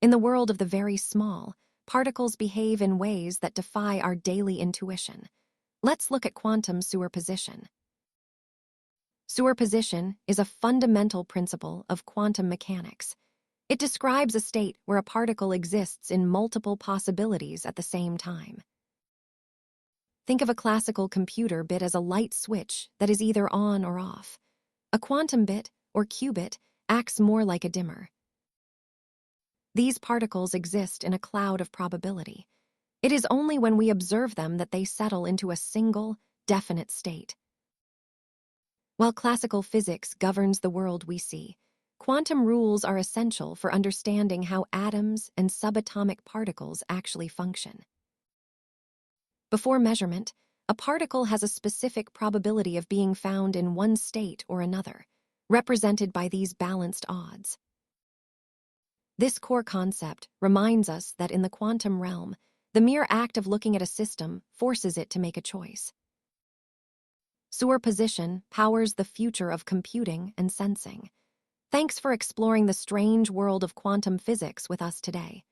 In the world of the very small, particles behave in ways that defy our daily intuition. Let's look at quantum superposition. Superposition is a fundamental principle of quantum mechanics. It describes a state where a particle exists in multiple possibilities at the same time. Think of a classical computer bit as a light switch that is either on or off. A quantum bit, or qubit, acts more like a dimmer. These particles exist in a cloud of probability. It is only when we observe them that they settle into a single, definite state. While classical physics governs the world we see, quantum rules are essential for understanding how atoms and subatomic particles actually function. Before measurement, a particle has a specific probability of being found in one state or another, represented by these balanced odds. This core concept reminds us that in the quantum realm, the mere act of looking at a system forces it to make a choice. Superposition powers the future of computing and sensing. Thanks for exploring the strange world of quantum physics with us today.